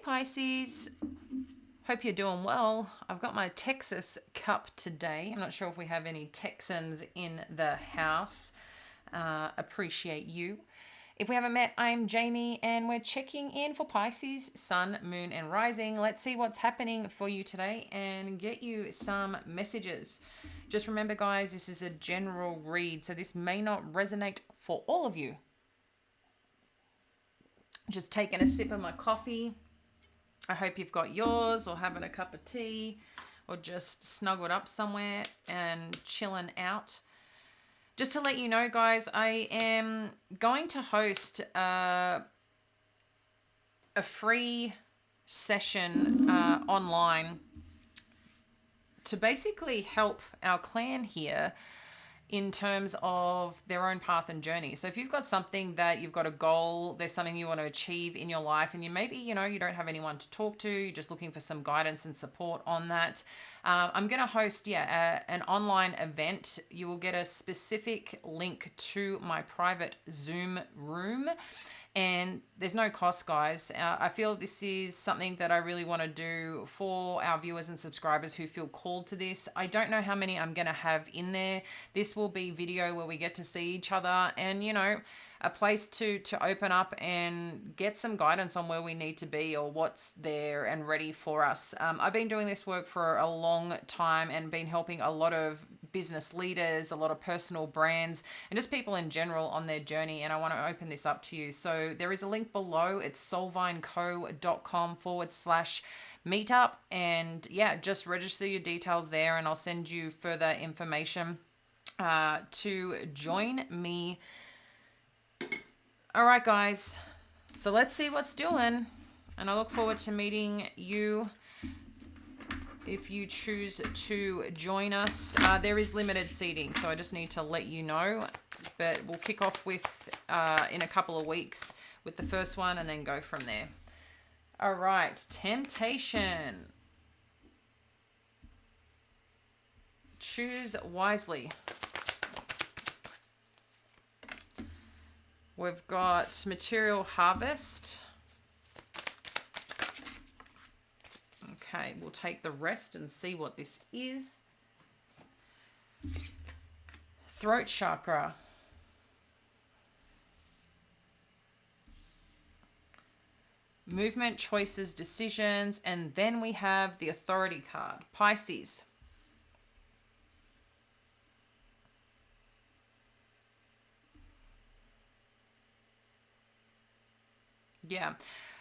Pisces, hope you're doing well. I've got my Texas cup today. I'm not sure if we have any Texans in the house. Appreciate you. If we haven't met, I'm Jamie and we're checking in for Pisces, Sun, Moon, and Rising. Let's see what's happening for you today and get you some messages. Just remember, guys, this is a general read, so this may not resonate for all of you. Just taking a sip of my coffee. I hope you've got yours, or having a cup of tea, or just snuggled up somewhere and chilling out. Just to let you know, guys, I am going to host a free session online to basically help our clan here in terms of their own path and journey. So if you've got something that you've got a goal, there's something you want to achieve in your life, and you maybe, you don't have anyone to talk to, you're just looking for some guidance and support on that. I'm going to host, an online event. You will get a specific link to my private Zoom room. And there's no cost, guys. I feel this is something that I really want to do for our viewers and subscribers who feel called to this. I don't know how many I'm going to have in there. This will be video where we get to see each other and, a place to open up and get some guidance on where we need to be or what's there and ready for us. I've been doing this work for a long time and been helping a lot of business leaders, a lot of personal brands, and just people in general on their journey. And I want to open this up to you. So there is a link below. It's soulvineco.com/meetup. And just register your details there and I'll send you further information to join me. All right, guys. So let's see what's doing. And I look forward to meeting you if you choose to join us. There is limited seating, so I just need to let you know. But we'll kick off with in a couple of weeks with the first one and then go from there. All right, temptation. Choose wisely. We've got material harvest. Okay, we'll take the rest and see what this is. Throat chakra. Movement, choices, decisions, and then we have the authority card. Pisces. Yeah.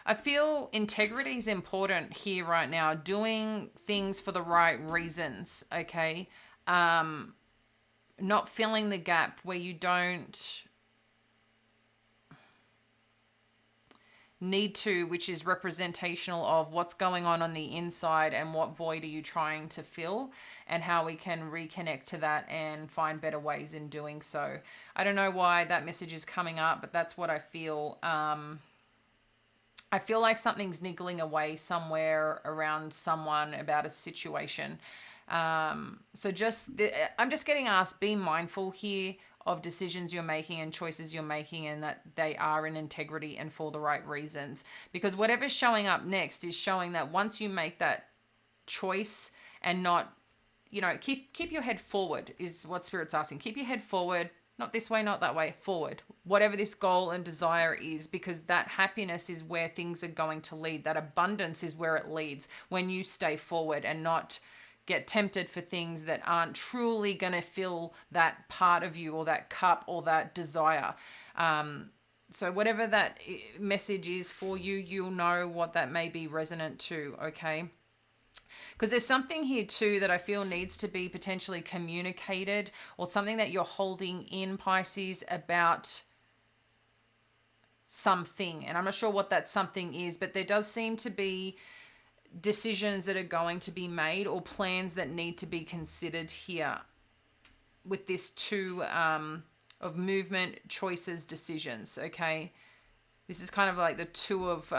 I feel integrity is important here right now. Doing things for the right reasons, okay? Not filling the gap where you don't need to, which is representational of what's going on the inside and what void are you trying to fill and how we can reconnect to that and find better ways in doing so. I don't know why that message is coming up, but that's what I feel. I feel like something's niggling away somewhere around someone about a situation. I'm just getting asked, be mindful here of decisions you're making and choices you're making, and that they are in integrity and for the right reasons. Because whatever's showing up next is showing that once you make that choice and not, keep your head forward is what Spirit's asking. Keep your head forward. Not this way, not that way, forward. Whatever this goal and desire is, because that happiness is where things are going to lead. That abundance is where it leads when you stay forward and not get tempted for things that aren't truly going to fill that part of you or that cup or that desire. So whatever that message is for you, you'll know what that may be resonant to, okay? Because there's something here too that I feel needs to be potentially communicated, or something that you're holding in, Pisces, about something. And I'm not sure what that something is, but there does seem to be decisions that are going to be made or plans that need to be considered here with this two of movement, choices, decisions, okay? This is kind of like the two of...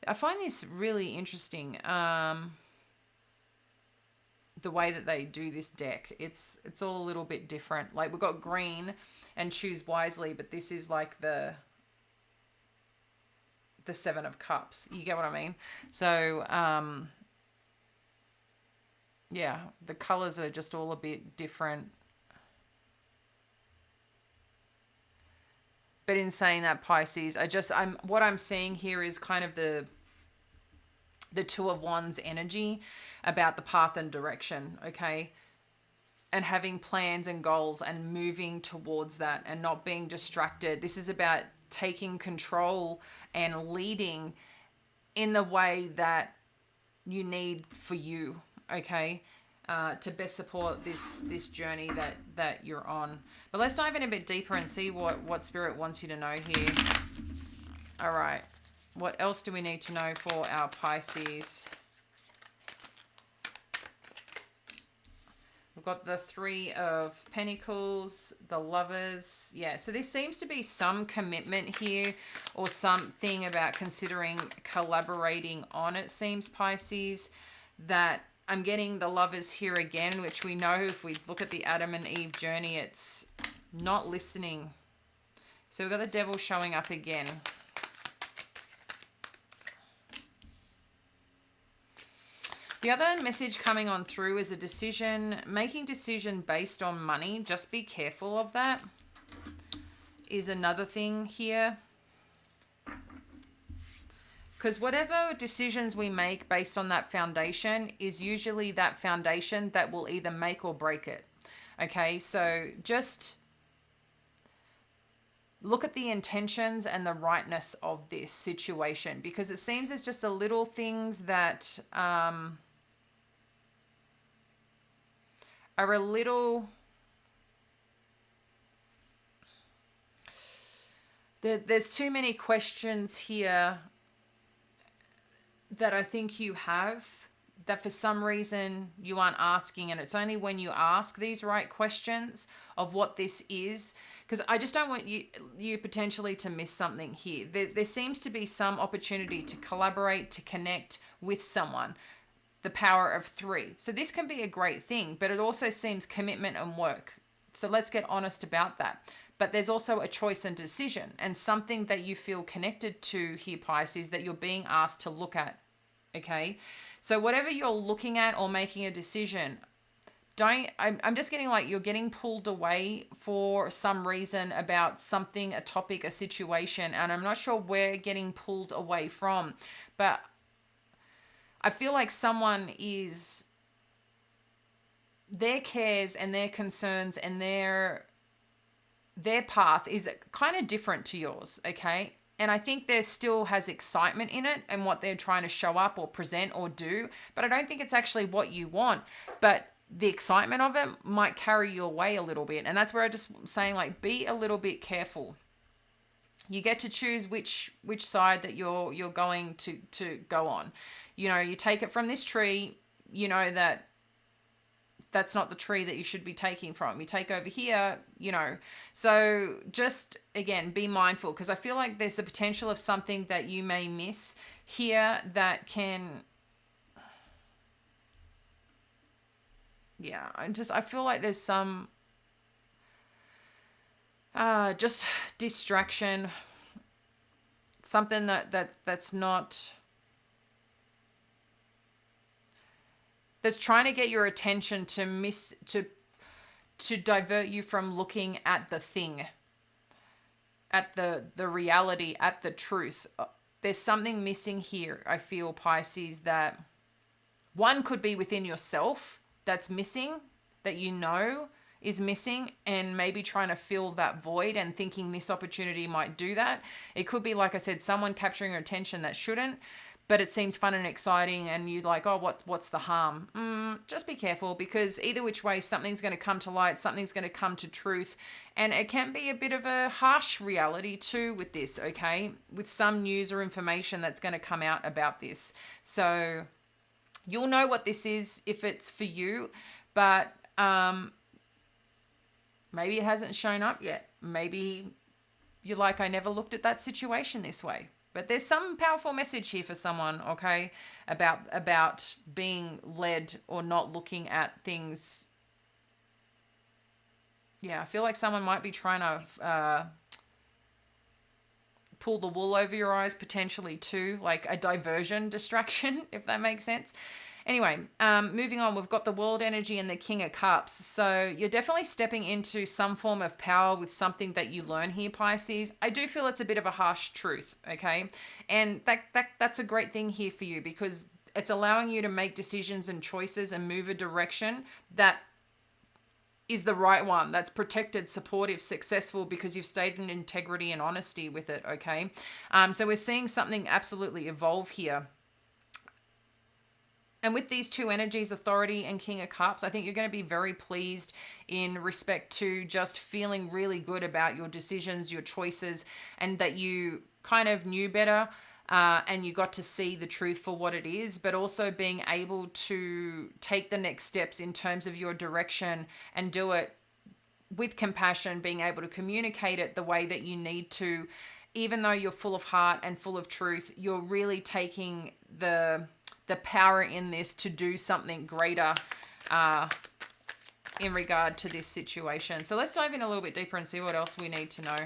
I find this really interesting, the way that they do this deck. It's all a little bit different. Like, we've got green and choose wisely, but this is like the the Seven of Cups. You get what I mean? So, yeah, the colors are just all a bit different. But in saying that, Pisces, what I'm seeing here is kind of the Two of Wands energy about the path and direction, okay? And having plans and goals and moving towards that and not being distracted. This is about taking control and leading in the way that you need for you, okay? To best support this journey that you're on. But let's dive in a bit deeper and see what Spirit wants you to know here. All right. What else do we need to know for our Pisces? We've got the Three of Pentacles, the Lovers. Yeah, so there seems to be some commitment here or something about considering collaborating on, it seems, Pisces, that I'm getting the Lovers here again, which we know if we look at the Adam and Eve journey, it's not listening. So we've got the Devil showing up again. The other message coming on through is a decision, making decision based on money. Just be careful of that is another thing here. Because whatever decisions we make based on that foundation is usually that foundation that will either make or break it. Okay, so just look at the intentions and the rightness of this situation, because it seems there's just a little things that are a little, there's too many questions here that I think you have that for some reason you aren't asking, and it's only when you ask these right questions of what this is, because I just don't want you potentially to miss something here. There seems to be some opportunity to collaborate, to connect with someone. The power of 3. So this can be a great thing, but it also seems commitment and work. So let's get honest about that. But there's also a choice and decision and something that you feel connected to here, Pisces, that you're being asked to look at. Okay. So whatever you're looking at or making a decision, I'm just getting like you're getting pulled away for some reason about something, a topic, a situation. And I'm not sure where getting pulled away from, but I feel like someone is, their cares and their concerns and their path is kind of different to yours, okay? And I think there still has excitement in it and what they're trying to show up or present or do, but I don't think it's actually what you want. But the excitement of it might carry you away a little bit. And that's where I just saying, like, be a little bit careful. You get to choose which side that you're going to go on. You know, you take it from this tree, you know that that's not the tree that you should be taking from. You take over here, you know. So just, again, be mindful, because I feel like there's the potential of something that you may miss here that can, yeah, I feel like there's some just distraction, something that's not, that's trying to get your attention to divert you from looking at the thing, at the reality, at the truth. There's something missing here, I feel, Pisces, that one could be within yourself that's missing, that you know is missing, and maybe trying to fill that void and thinking this opportunity might do that. It could be, like I said, someone capturing your attention that shouldn't, but it seems fun and exciting, and you're like, oh, what's the harm? Just be careful, because either which way, something's going to come to light, something's going to come to truth, and it can be a bit of a harsh reality too with this, okay? With some news or information that's going to come out about this. So you'll know what this is if it's for you, but maybe it hasn't shown up yet. Maybe you're like, I never looked at that situation this way. But there's some powerful message here for someone, okay, about being led or not looking at things. Yeah, I feel like someone might be trying to pull the wool over your eyes potentially too, like a diversion, distraction, if that makes sense. Anyway, moving on, we've got the World Energy and the King of Cups. So you're definitely stepping into some form of power with something that you learn here, Pisces. I do feel it's a bit of a harsh truth, okay? And that's a great thing here for you, because it's allowing you to make decisions and choices and move a direction that is the right one, that's protected, supportive, successful, because you've stayed in integrity and honesty with it, okay? So we're seeing something absolutely evolve here. And with these two energies, Authority and King of Cups, I think you're going to be very pleased in respect to just feeling really good about your decisions, your choices, and that you kind of knew better, and you got to see the truth for what it is, but also being able to take the next steps in terms of your direction and do it with compassion, being able to communicate it the way that you need to. Even though you're full of heart and full of truth, you're really taking the power in this to do something greater in regard to this situation. So let's dive in a little bit deeper and see what else we need to know.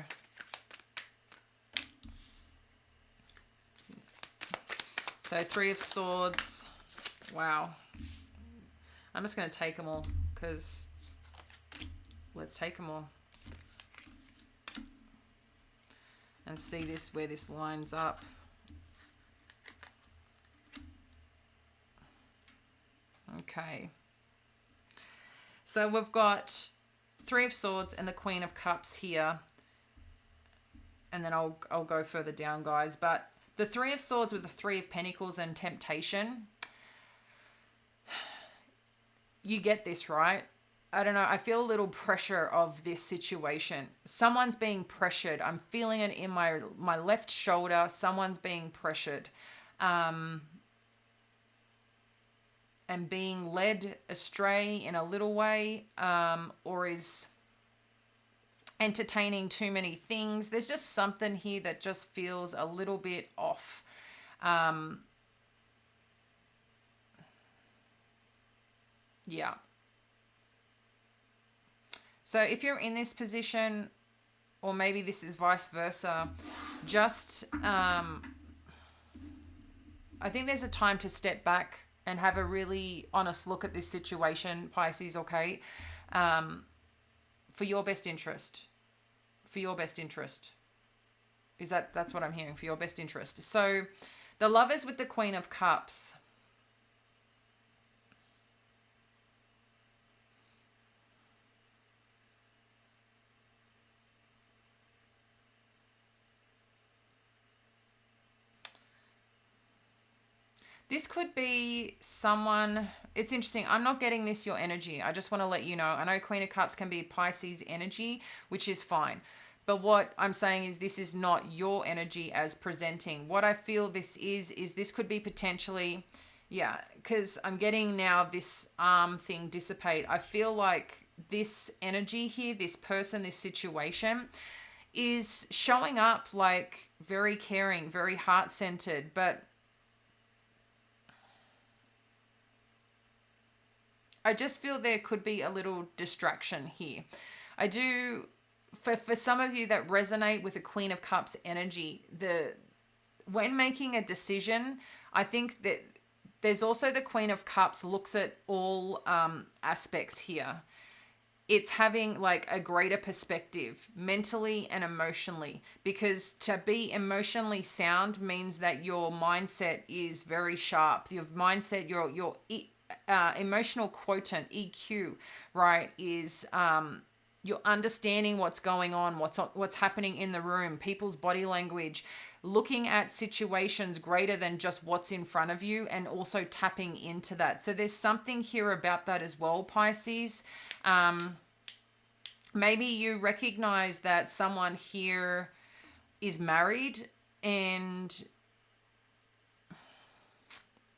So Three of Swords. Wow. I'm just going to take them all, because let's take them all and see this, where this lines up. Okay. So we've got Three of Swords and the Queen of Cups here. And then I'll go further down, guys. But the Three of Swords with the Three of Pentacles and temptation. You get this, right? I don't know. I feel a little pressure of this situation. Someone's being pressured. I'm feeling it in my left shoulder. Someone's being pressured. And being led astray in a little way, or is entertaining too many things. There's just something here that just feels a little bit off. Yeah. So if you're in this position, or maybe this is vice versa, just, I think there's a time to step back and have a really honest look at this situation, Pisces, okay? For your best interest. For your best interest. That's what I'm hearing, for your best interest. So the Lovers with the Queen of Cups. This could be someone, it's interesting. I'm not getting this, your energy. I just want to let you know. I know Queen of Cups can be Pisces energy, which is fine. But what I'm saying is this is not your energy as presenting. What I feel this is this could be potentially, yeah, because I'm getting now this arm thing dissipate. I feel like this energy here, this person, this situation is showing up like very caring, very heart-centered, but I just feel there could be a little distraction here. I do, for some of you that resonate with the Queen of Cups energy, when making a decision, I think that there's also the Queen of Cups looks at all aspects here. It's having like a greater perspective mentally and emotionally, because to be emotionally sound means that your mindset is very sharp. Your mindset, your emotional quotient, EQ, right, is you're understanding what's going on, what's happening in the room, people's body language, looking at situations greater than just what's in front of you, and also tapping into that. So there's something here about that as well, Pisces. Maybe you recognize that someone here is married and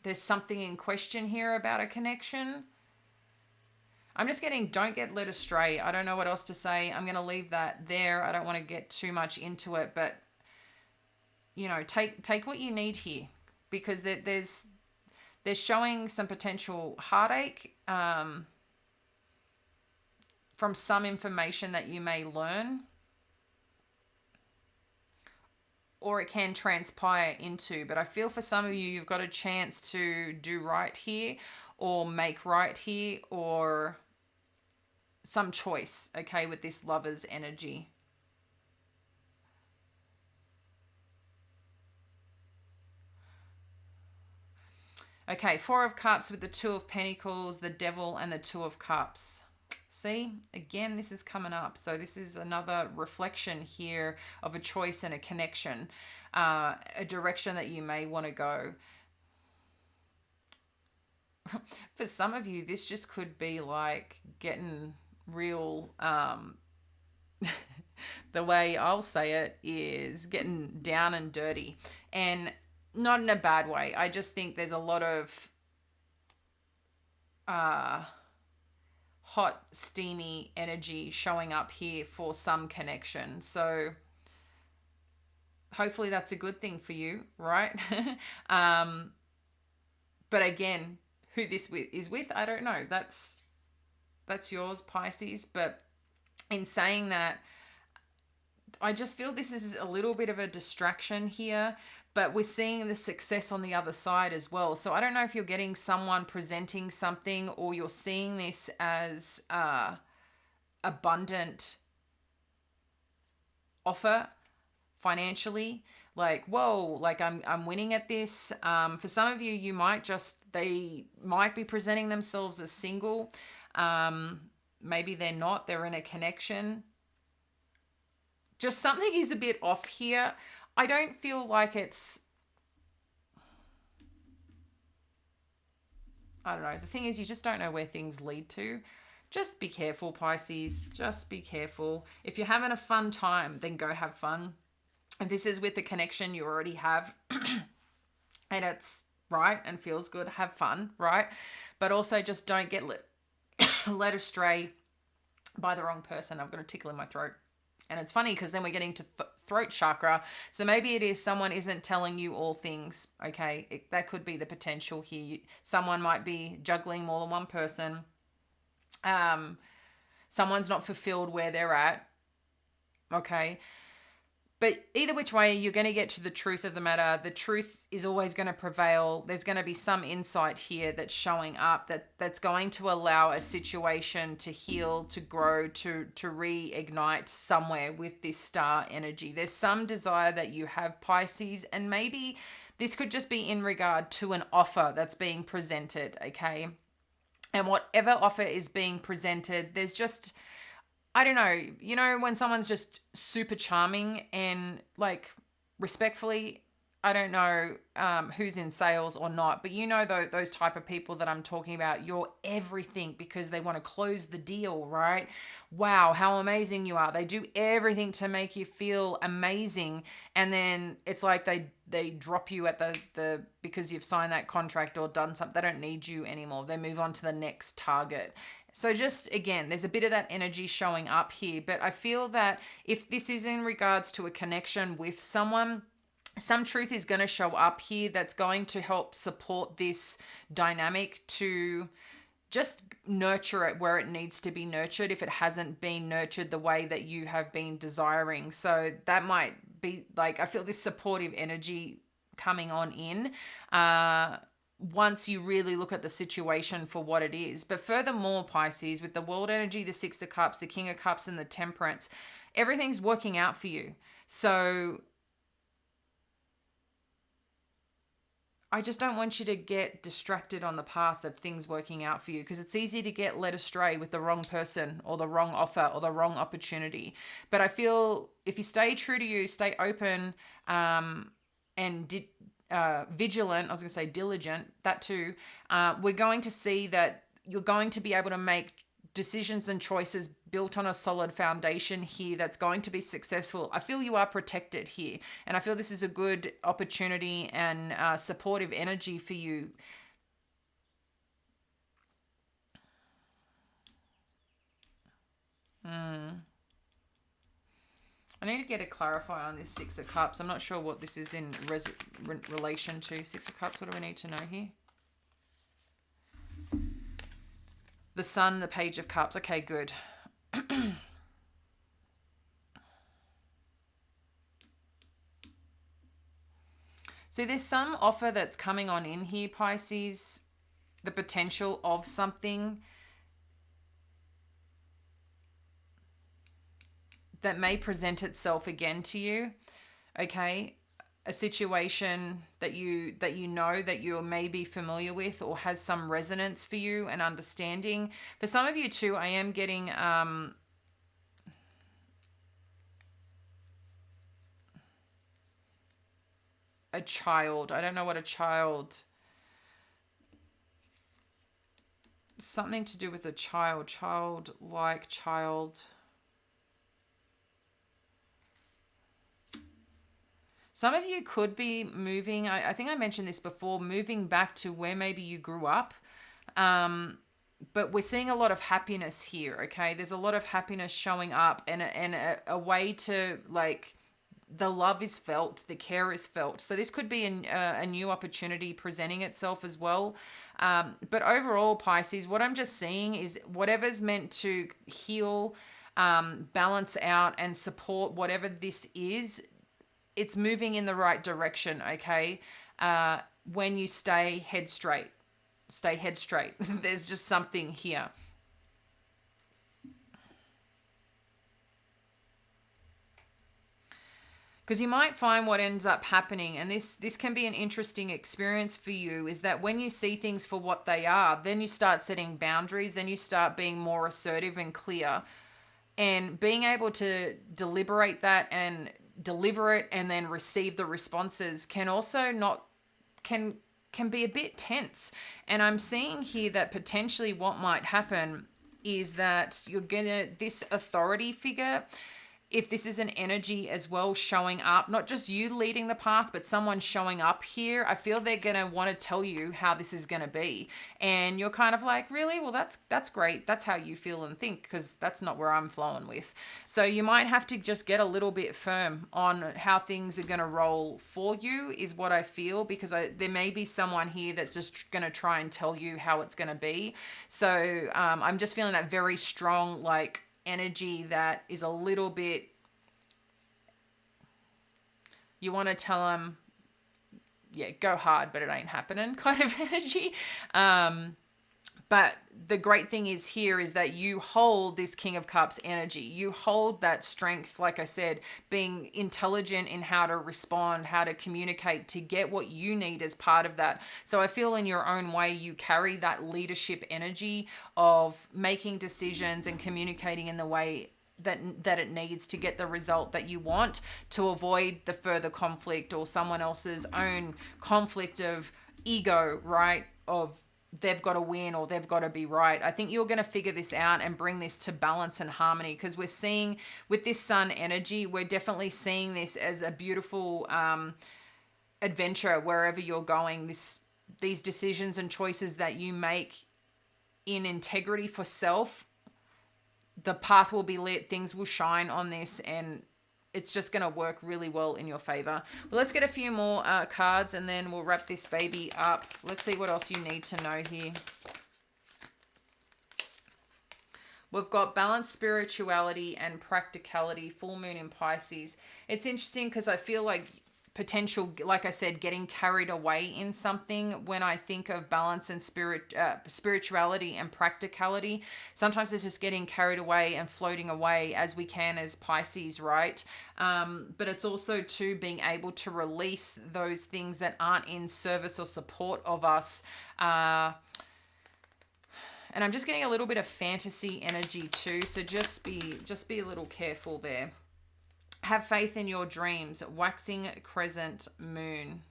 there's something in question here about a connection. I'm just getting, don't get led astray. I don't know what else to say. I'm going to leave that there. I don't want to get too much into it, but you know, take what you need here, because there's showing some potential heartache from some information that you may learn. or it can transpire into. But I feel for some of you, you've got a chance to do right here or make right here or some choice, okay, with this Lover's energy. Okay, Four of Cups with the Two of Pentacles, the Devil, and the Two of Cups. See, again, this is coming up. So this is another reflection here of a choice and a connection, a direction that you may want to go. For some of you, this just could be like getting real, the way I'll say it is getting down and dirty. And not in a bad way. I just think there's a lot of hot, steamy energy showing up here for some connection. So hopefully that's a good thing for you, right? But again, who this is with, I don't know. That's yours, Pisces. But in saying that, I just feel this is a little bit of a distraction here, but we're seeing the success on the other side as well. So I don't know if you're getting someone presenting something or you're seeing this as abundant offer financially, like, whoa, like I'm winning at this. For some of you, they might be presenting themselves as single. Maybe they're not, they're in a connection. Just something is a bit off here. I don't feel like it's, I don't know. The thing is, you just don't know where things lead to. Just be careful, Pisces. Just be careful. If you're having a fun time, then go have fun. If this is with the connection you already have and it's right and feels good, have fun, right? But also just don't get led astray by the wrong person. I've got a tickle in my throat. And it's funny because then we're getting to throat chakra. So maybe it is someone isn't telling you all things, okay? That could be the potential here. Someone might be juggling more than one person. Someone's not fulfilled where they're at, okay? But either which way, you're going to get to the truth of the matter. The truth is always going to prevail. There's going to be some insight here that's showing up that's going to allow a situation to heal, to grow, to reignite somewhere with this star energy. There's some desire that you have, Pisces, and maybe this could just be in regard to an offer that's being presented, okay? And whatever offer is being presented, there's just, I don't know, you know, when someone's just super charming and like respectfully, I don't know who's in sales or not, but you know those type of people that I'm talking about, you're everything because they want to close the deal, right? Wow, how amazing you are. They do everything to make you feel amazing. And then it's like they drop you at the because you've signed that contract or done something. They don't need you anymore. They move on to the next target. So just again, there's a bit of that energy showing up here, but I feel that if this is in regards to a connection with someone, some truth is going to show up here that's going to help support this dynamic to just nurture it where it needs to be nurtured if it hasn't been nurtured the way that you have been desiring. So that might be like, I feel this supportive energy coming on in once you really look at the situation for what it is. But furthermore, Pisces, with the World energy, the Six of Cups, the King of Cups, and the Temperance, everything's working out for you. So I just don't want you to get distracted on the path of things working out for you, because it's easy to get led astray with the wrong person or the wrong offer or the wrong opportunity. But I feel if you stay true to you, stay open and vigilant, I was going to say diligent, that too, we're going to see that you're going to be able to make decisions and choices built on a solid foundation here that's going to be successful. I feel you are protected here, and I feel this is a good opportunity and supportive energy for you. I need to get a clarify on this Six of Cups. I'm not sure what this is in relation to. Six of Cups, what do we need to know here? The Sun, the Page of Cups. Okay, good. So there's some offer that's coming on in here, Pisces, the potential of something that may present itself again to you. Okay, a situation that you know that you're maybe familiar with or has some resonance for you and understanding. For some of you too, I am getting a child. I don't know what a child, something to do with a child, childlike child. Some of you could be moving, I think I mentioned this before, moving back to where maybe you grew up. But we're seeing a lot of happiness here, okay? There's a lot of happiness showing up, and a way to, like, the love is felt, the care is felt. So this could be a new opportunity presenting itself as well. But overall, Pisces, what I'm just seeing is whatever's meant to heal, balance out, and support whatever this is, it's moving in the right direction, okay? When you stay head straight. Stay head straight. There's just something here. Because you might find what ends up happening, and this can be an interesting experience for you, is that when you see things for what they are, then you start setting boundaries, then you start being more assertive and clear, and being able to deliberate that and deliver it and then receive the responses can also not can be a bit tense. And I'm seeing here that potentially what might happen is that you're gonna, this authority figure, if this is an energy as well showing up, not just you leading the path, but someone showing up here, I feel they're going to want to tell you how this is going to be. And you're kind of like, really? Well, that's great. That's how you feel and think, because that's not where I'm flowing with. So you might have to just get a little bit firm on how things are going to roll for you, is what I feel, because there may be someone here that's just going to try and tell you how it's going to be. So I'm just feeling that very strong, like, energy that is a little bit, you want to tell them, yeah, go hard, but it ain't happening kind of energy. But the great thing is here is that you hold this King of Cups energy. You hold that strength, like I said, being intelligent in how to respond, how to communicate to get what you need as part of that. So I feel in your own way, you carry that leadership energy of making decisions and communicating in the way that it needs to get the result that you want, to avoid the further conflict or someone else's own conflict of ego, right? Of they've got to win or they've got to be right. I think you're going to figure this out and bring this to balance and harmony, because we're seeing with this sun energy, we're definitely seeing this as a beautiful adventure wherever you're going. These decisions and choices that you make in integrity for self, the path will be lit, things will shine on this, and it's just going to work really well in your favor. Well, let's get a few more cards and then we'll wrap this baby up. Let's see what else you need to know here. We've got balance, spirituality, and practicality, full moon in Pisces. It's interesting because I feel like potential, like I said, getting carried away in something. When I think of balance and spirituality and practicality, sometimes it's just getting carried away and floating away, as we can as Pisces, right? But it's also too being able to release those things that aren't in service or support of us. And I'm just getting a little bit of fantasy energy too, so just be a little careful there. Have faith in your dreams, waxing crescent moon.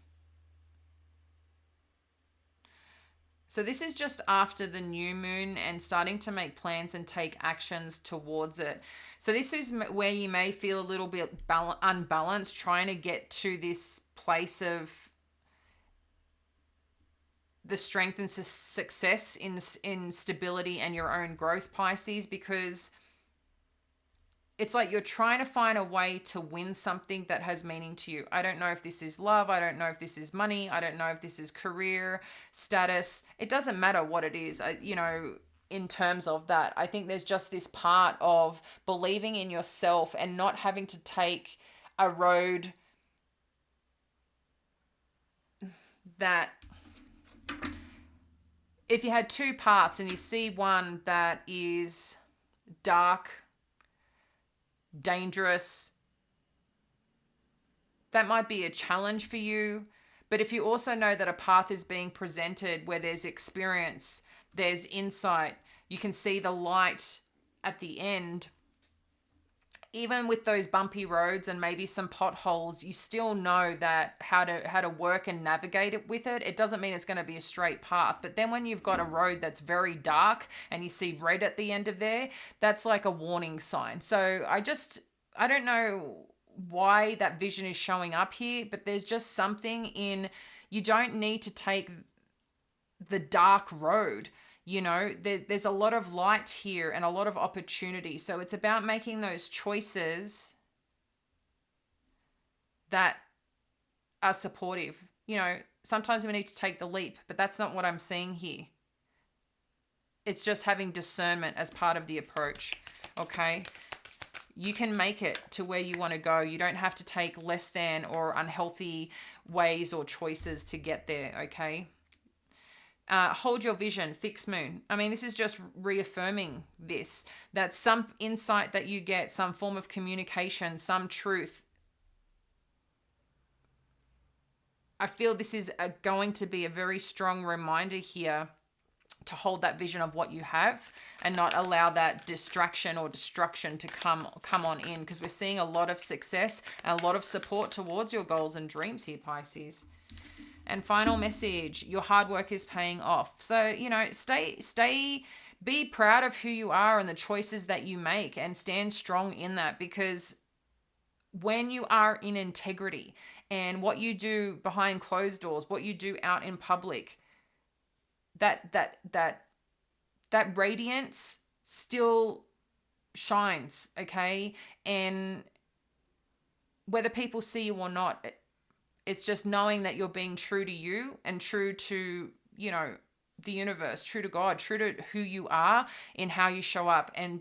So this is just after the new moon and starting to make plans and take actions towards it. So this is where you may feel a little bit unbalanced, trying to get to this place of the strength and success in stability and your own growth, Pisces, because it's like you're trying to find a way to win something that has meaning to you. I don't know if this is love. I don't know if this is money. I don't know if this is career, status. It doesn't matter what it is, in terms of that. I think there's just this part of believing in yourself and not having to take a road that if you had two paths and you see one that is dark, dangerous, that might be a challenge for you. But if you also know that a path is being presented where there's experience, there's insight, you can see the light at the end, even with those bumpy roads and maybe some potholes, you still know that how to work and navigate it with it. It doesn't mean it's going to be a straight path. But then when you've got a road that's very dark and you see red at the end of there, that's like a warning sign. So I don't know why that vision is showing up here, but there's just something in, you don't need to take the dark road. You know, there's a lot of light here and a lot of opportunity. So it's about making those choices that are supportive. You know, sometimes we need to take the leap, but that's not what I'm seeing here. It's just having discernment as part of the approach. Okay. You can make it to where you want to go. You don't have to take less than or unhealthy ways or choices to get there. Okay. Hold your vision, fixed moon. I mean, this is just reaffirming this, that some insight that you get, some form of communication, some truth. I feel this is going to be a very strong reminder here to hold that vision of what you have and not allow that distraction or destruction to come on in, because we're seeing a lot of success and a lot of support towards your goals and dreams here, Pisces. And final message, your hard work is paying off. So, you know, be proud of who you are and the choices that you make and stand strong in that, because when you are in integrity and what you do behind closed doors, what you do out in public, that radiance still shines, okay? And whether people see you or not, it's just knowing that you're being true to you and true to, you know, the universe, true to God, true to who you are in how you show up. And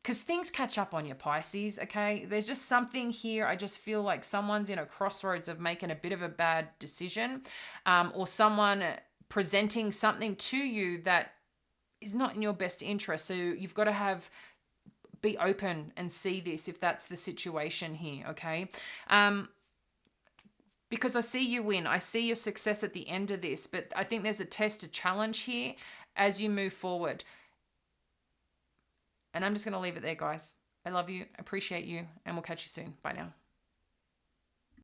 because things catch up on you, Pisces, okay? There's just something here. I just feel like someone's in a crossroads of making a bit of a bad decision, or someone presenting something to you that is not in your best interest. So you've got to be open and see this if that's the situation here, okay? Because I see you win. I see your success at the end of this, but I think there's a test, a challenge here as you move forward. And I'm just going to leave it there, guys. I love you, appreciate you, and we'll catch you soon. Bye now.